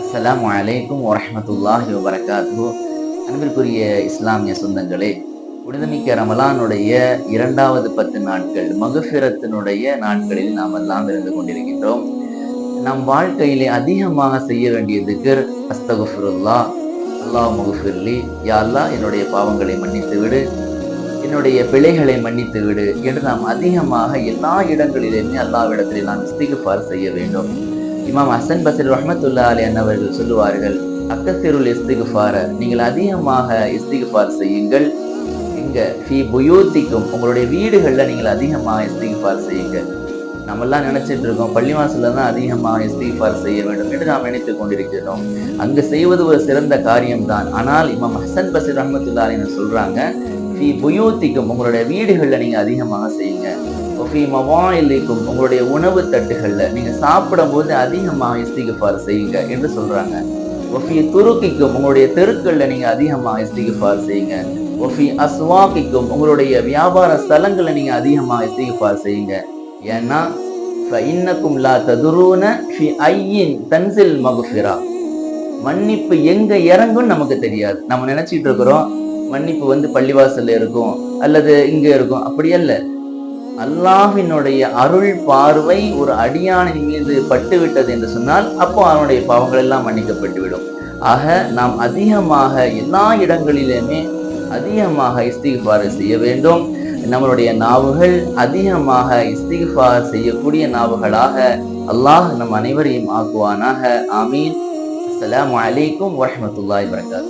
அஸ்ஸலாமு அலைக்கும் வரஹ்மத்துல்லாஹி வபரகாத்துஹு. அன்பிற்குரிய இஸ்லாமிய சொந்தங்களே, புனிதமிக்க ரமலானுடைய 2வது 10 நாட்கள் மக்ஃபிரத்தினுடைய நாட்களில் நாம் எல்லாம் இருந்து கொண்டிருக்கின்றோம். நம் வாழ்க்கையிலே அதிகமாக செய்ய வேண்டிய திக்ர் அஸ்தகுஃபிருல்லாஹ், அல்லாஹ் மக்ஃபிர்லி, யா அல்லாஹ் என்னுடைய பாவங்களை மன்னித்து விடு, என்னுடைய பிழைகளை மன்னித்து விடு என்று நாம் அதிகமாக எல்லா இடங்களிலுமே அல்லாஹ்விடத்திலே நாம் இஸ்திக்ஃபார் செய்ய வேண்டும். இமாம் ஹசன் பஸ்ரி ரஹ்மத்துல்லாஹி அலைஹி அவர்கள் சொல்லுவார்கள், அக்கஸிருல் இஸ்திக்ஃபார, நீங்கள் அதிகமாக இஸ்திக்ஃபார் செய்யுங்கள். எங்க ஃபீ புயூத்திக்கும், உங்களுடைய வீடுகள்ல நீங்கள் அதிகமாக இஸ்திக்ஃபார் செய்யுங்க. நம்ம எல்லாம் நினைச்சிட்டு இருக்கோம் பள்ளிவாசல்ல தான் அதிகமாக இஸ்திக்ஃபார் செய்ய வேண்டும் என்று நாம் நினைத்துக் கொண்டிருக்கிறோம். அங்கு செய்வது ஒரு சிறந்த காரியம்தான். ஆனால் இமாம் ஹசன் பஸ்ரி ரஹ்மத்துல்லாஹி அலைஹி சொல்றாங்க, ஃபீ புயூத்திக்கும், உங்களுடைய வீடுகள்ல நீங்க அதிகமாக செய்யுங்க. ஒஃபி மவாயிலிக்கும், உங்களுடைய உணவு தட்டுகள்ல நீங்க சாப்பிடும் போது அதிகமாக இஸ்திக்ஃபார் செய்யுங்க என்று சொல்றாங்க. ஒஃபி துருக்கிக்கும், உங்களுடைய தெருக்கள்ல நீங்க அதிகமாக இஸ்திக்ஃபார் செய்யுங்க. ஒஃபி அஸ்வாக்கிக்கும், உங்களுடைய வியாபார ஸ்தலங்கள்ல நீங்க அதிகமாக இஸ்திக்ஃபார் செய்யுங்க. ஏன்னா ஃபஇன்னக்கும் லா ததுரூன ஃபி ஐயின் தன்சில் மக்ஃபிரா, மன்னிப்பு எங்க இறங்கும்னு நமக்கு தெரியாது. நம்ம நினைச்சிட்டு இருக்கிறோம் மன்னிப்பு பள்ளிவாசல்ல இருக்கும் அல்லது இங்க இருக்கும். அப்படி அல்ல. அல்லாஹ்வினுடைய அருள் பார்வை ஒரு அடியானின் மீது பட்டுவிட்டது என்று சொன்னால் அப்போ அவனுடைய பாவங்கள் எல்லாம் மன்னிக்கப்பட்டு விடும். ஆக நாம் அதிகமாக எல்லா இடங்களிலுமே அதிகமாக இஸ்திக்ஃபார் செய்ய வேண்டும். நம்மளுடைய நாவுகள் அதிகமாக இஸ்திக்ஃபார் செய்யக்கூடிய நாவுகளாக அல்லாஹ் நம் அனைவரையும் ஆக்குவானாக. ஆமீன். அஸ்ஸலாமு அலைக்கும் வரஹ்மத்துல்லாஹி வபரகாத்துஹு.